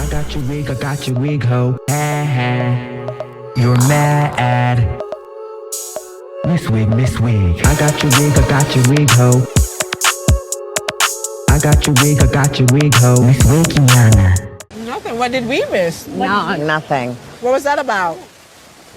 I got your wig, ho. Ha ha. You're mad. Miss Wig. I got your wig, ho. I got your wig, ho. Miss Wigiana. Nothing. What did we miss? No, nothing. What was that about?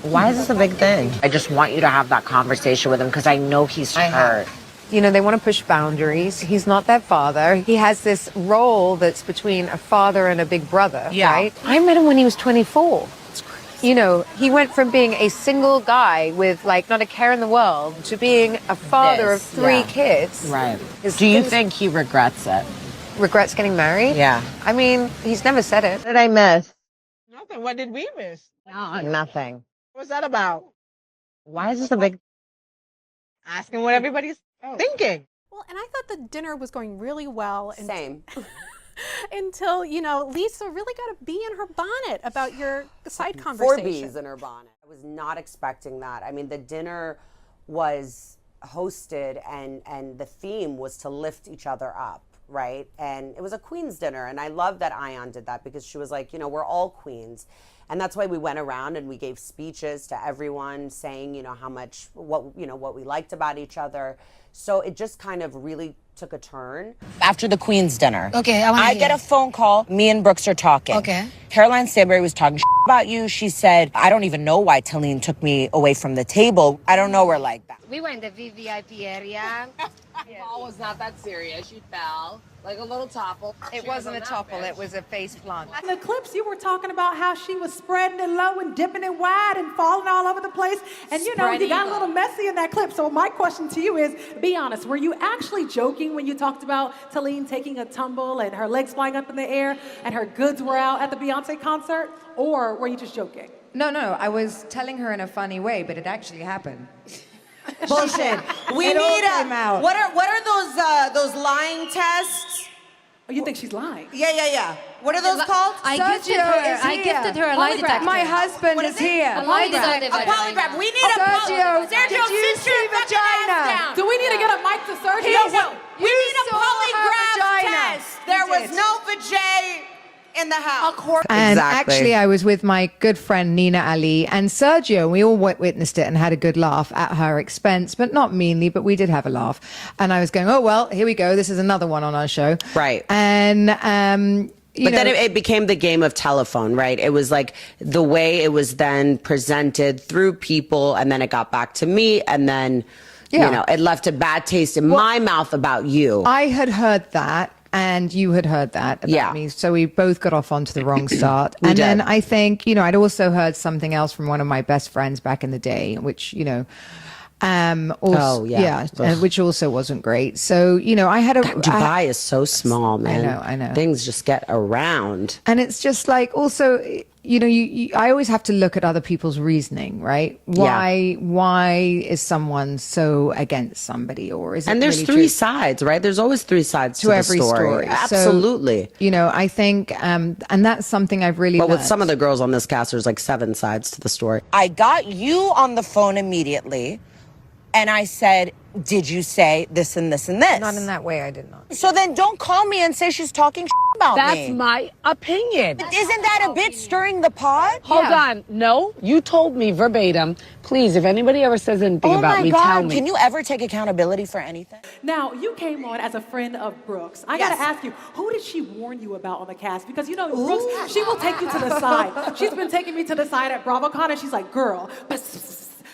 Why is this a big thing? I just want you to have that conversation with him because I know he's hurt. You know, they want to push boundaries. He's not their father. He has this role that's between a father and a big brother, right? I met him when he was 24. That's crazy. You know, he went from being a single guy with, like, not a care in the world to being a father of three kids. Right. Do you think he regrets it? Regrets getting married? Yeah. I mean, he's never said it. What did I miss? Nothing. What did we miss? No, nothing. What was that about? Why is this a big... Asking what everybody's thinking. Well, and I thought the dinner was going really well. Same. Until, you know, Lisa really got a bee in her bonnet about your side conversation. 4 bees in her bonnet. I was not expecting that. I mean, the dinner was hosted and the theme was to lift each other up, right? And it was a queen's dinner. And I love that Ion did that because she was like, you know, we're all queens. And that's why we went around and we gave speeches to everyone saying, you know, how much, what we liked about each other. So it just kind of really took a turn. After the Queen's dinner. Okay, I get a phone call. Me and Brooks are talking. Okay. Caroline Stanbury was talking about you. She said, I don't even know why Talene took me away from the table. I don't know her like that. We were in the VVIP area. The ball was not that serious. She fell like a little topple. It wasn't a topple, it was a face plant. In the clips, you were talking about how she was spreading it low and dipping it wide and falling all over the place. And you know, you got a little messy in that clip. So my question to you is, be honest, were you actually joking when you talked about Talene taking a tumble and her legs flying up in the air and her goods were out at the Beyonce concert? Or were you just joking? No, I was telling her in a funny way, but it actually happened. Bullshit. We need a. What are those lying tests? Oh, you think she's lying? Yeah. What are those called? I gifted her a lie detector. My husband is here. A lie detector. A polygraph. We need a Sergio, Sergio, did you sit see your fucking vagina? ass down. Do we need to get a mic to Sergio? We need a saw her polygraph vagina. test. There was no vajay in the house. And actually, I was with my good friend Nina Ali and Sergio. We all witnessed it and had a good laugh at her expense, but not meanly, but we did have a laugh. And I was going, oh, well, here we go. This is another one on our show. Right. And, then it became the game of telephone, right? It was like the way it was then presented through people, and then it got back to me, and then, you know, it left a bad taste in my mouth about you. I had heard that. And you had heard that about me. So we both got off onto the wrong start. Then I think, you know, I'd also heard something else from one of my best friends back in the day, which, you know, which also wasn't great. So, you know, I had a... Dubai is so small, man. I know. Things just get around. And it's just like, also, you know, I always have to look at other people's reasoning, right? Why is someone so against somebody, or is it? And there's really three sides, right? There's always three sides to every the story. Absolutely. So, you know, I think, and that's something I've really. But with some of the girls on this cast, there's like 7 sides to the story. I got you on the phone immediately, and I said, did you say this and this and this? Not in that way, I did not. So then don't call me and say she's talking about me. That's my opinion. Isn't that a bit stirring the pot? Hold on. No, you told me verbatim. Please, if anybody ever says anything about me, tell me. Can you ever take accountability for anything? Now, you came on as a friend of Brooks. I got to ask you, who did she warn you about on the cast? Because, you know, Brooks, she will take you to the side. She's been taking me to the side at BravoCon, and she's like, girl,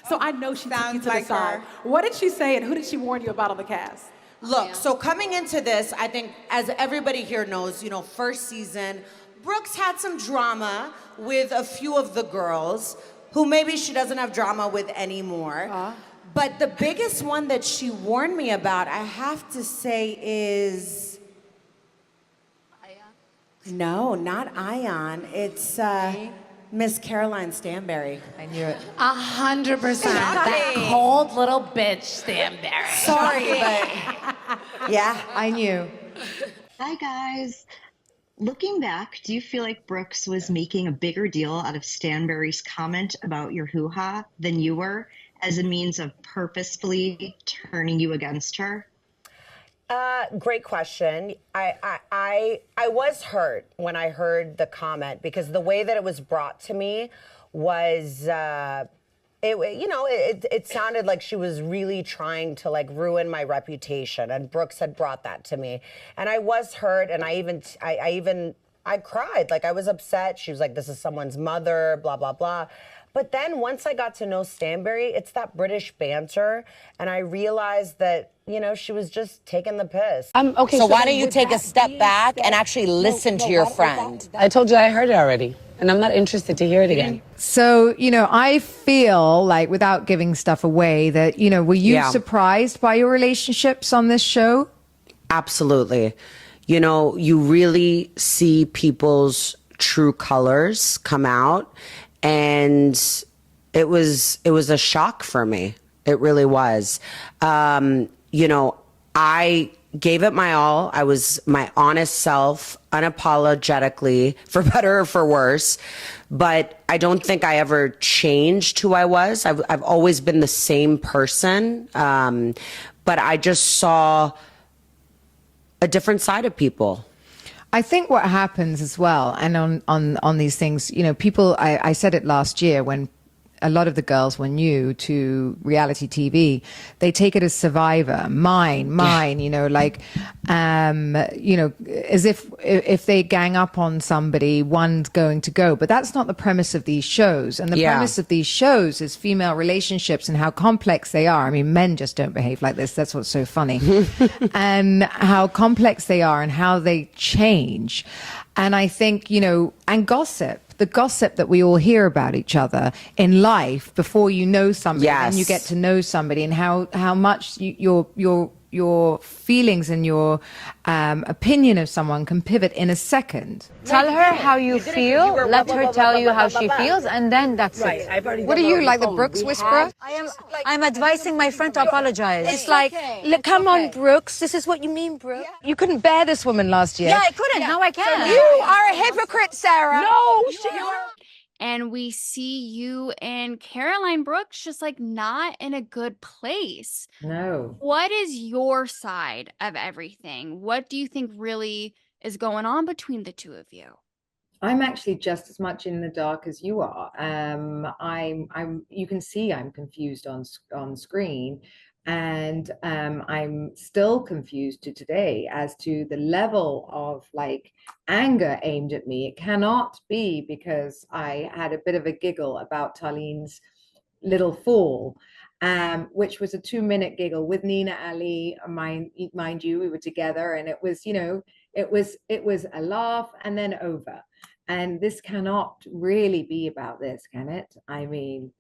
so I know she took you to the side. What did she say, and who did she warn you about on the cast? Look, so coming into this, I think, as everybody here knows, you know, first season, Brooks had some drama with a few of the girls who maybe she doesn't have drama with anymore. But the biggest one that she warned me about, I have to say, is... Ion? No, not Ion. It's Miss Caroline Stanbury. I knew it. 100%. That cold little bitch, Stanbury. Sorry, but yeah. I knew. Hi, guys. Looking back, do you feel like Brooks was making a bigger deal out of Stanbury's comment about your hoo-ha than you were, as a means of purposefully turning you against her? Great question. I was hurt when I heard the comment because the way that it was brought to me was, it sounded like she was really trying to like ruin my reputation, and Brooks had brought that to me, and I was hurt, and I cried, like I was upset. She was like, "This is someone's mother," blah blah blah. But then once I got to know Stanbury, it's that British banter, and I realized that, she was just taking the piss. Okay, so why don't you take a step back and actually listen to your friend? I told you I heard it already, and I'm not interested to hear it again. So, I feel like, without giving stuff away, that, were you surprised by your relationships on this show? Absolutely. You really see people's true colors come out. And it was a shock for me. It really was. I gave it my all. I was my honest self, unapologetically, for better or for worse. But I don't think I ever changed who I was. I've always been the same person. But I just saw a different side of people. I think what happens as well, and on these things, people, I said it last year when a lot of the girls were new to reality TV, they take it as Survivor, mine, as if they gang up on somebody, one's going to go. But that's not the premise of these shows. And the premise of these shows is female relationships and how complex they are. I mean, men just don't behave like this. That's what's so funny. And how complex they are and how they change. And I think, and gossip. The gossip that we all hear about each other in life before you know somebody, and you get to know somebody, and how much your feelings and your opinion of someone can pivot in a second. Tell her how you feel. Let her tell you how she feels, and then that's it. What are you, like the Brooks whisperer? I'm advising my friend to apologize. It's like, come on, Brooks. This is what you mean, Brooks. You couldn't bear this woman last year. Yeah, I couldn't. Now I can. You are a hypocrite, Sarah. No, and we see you and Caroline Brooks just like not in a good place. No. What is your side of everything? What do you think really is going on between the two of you? I'm actually just as much in the dark as you are. You can see I'm confused on screen, and I'm still confused to today as to the level of like anger aimed at me. It cannot be because I had a bit of a giggle about Tarlene's little fall, which was a 2-minute giggle with Nina Ali. Mind you, we were together, and it was, it was a laugh and then over. And this cannot really be about this, can it? I mean,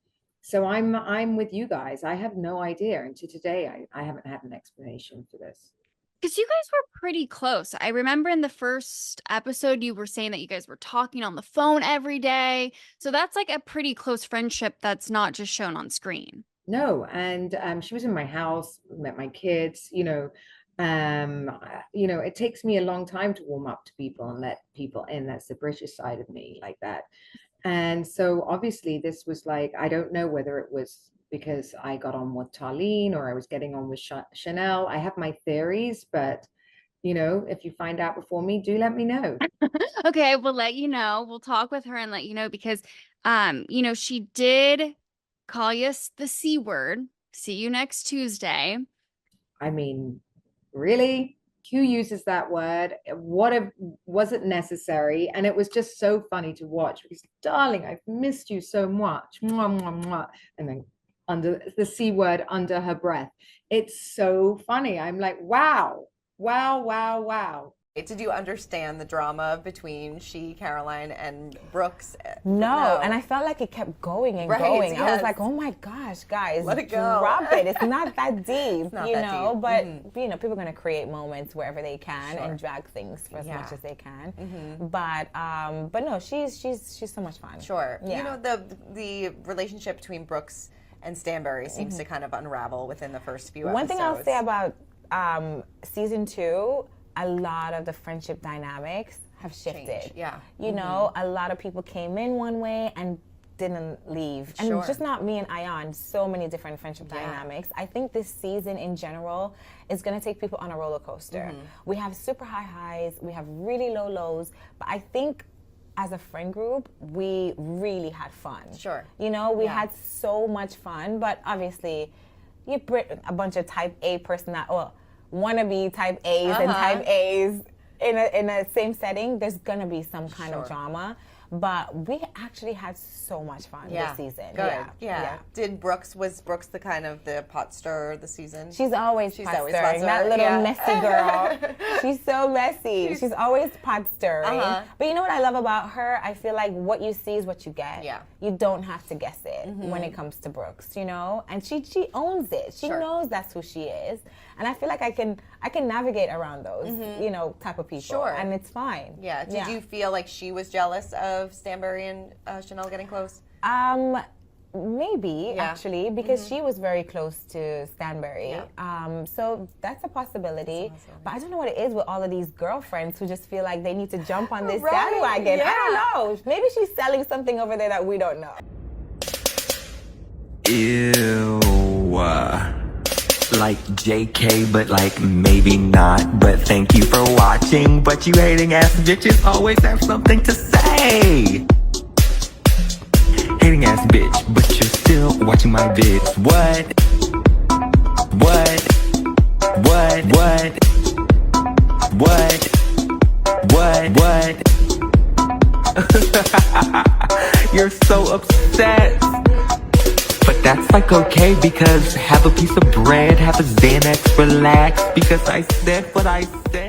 so I'm with you guys. I have no idea. And to today, I haven't had an explanation for this. Because you guys were pretty close. I remember in the first episode, you were saying that you guys were talking on the phone every day. So that's like a pretty close friendship that's not just shown on screen. No, and she was in my house, met my kids, it takes me a long time to warm up to people and let people in. That's the British side of me, like that. And so obviously this was like, I don't know whether it was because I got on with Tarlene or I was getting on with Chanel. I have my theories, but if you find out before me, do let me know. Okay, we'll let you know. We'll talk with her and let you know because, she did call you the C word. See you next Tuesday. I mean, really? Who uses that word? Was it necessary? And it was just so funny to watch because, darling, I've missed you so much. Mwah, mwah, mwah. And then under the C word under her breath. It's so funny. I'm like, wow. Did you understand the drama between Caroline, and Brooks? No, and I felt like it kept going and going. Yes. I was like, oh my gosh, guys, let it go. Drop it. It's not that deep, not that deep. But people are going to create moments wherever they can and drag things for as much as they can. But no, she's so much fun. Sure. Yeah. The relationship between Brooks and Stanbury seems to kind of unravel within the first few episodes. One thing I'll say about season 2. A lot of the friendship dynamics have shifted. Yeah. A lot of people came in one way and didn't leave. And Sure. just not me and Ion, so many different friendship dynamics. I think this season in general is going to take people on a roller coaster. We have super high highs, we have really low lows, but I think as a friend group, we really had fun. Sure. You know, we had so much fun, but obviously you bring a bunch of type A wannabe type A's and type A's in a same setting, there's gonna be some kind of drama. But we actually had so much fun this season. Good. Yeah. Was Brooks the kind of the pot stirrer this season? She's always pot always stirring. That little messy girl. She's so messy. She's always pot stirring. But you know what I love about her? I feel like what you see is what you get. Yeah. You don't have to guess it when it comes to Brooks, you know? And she owns it. She knows that's who she is. And I feel like I can navigate around those, you know, type of people. Sure. And it's fine. Yeah. Did you feel like she was jealous of Stanberry and Chanel getting close? Maybe actually, because she was very close to Stanberry. So that's a possibility. But I don't know what it is with all of these girlfriends who just feel like they need to jump on this bandwagon. I don't know. Maybe she's selling something over there that we don't know. Ew. Like JK, but like maybe not. But thank you for watching. But you hating ass bitches always have something to say. Hating ass bitch, but you're still watching my vids. What? You're so upset. But that's like okay, because have a piece of bread, have a Xanax, relax, because I said what I said.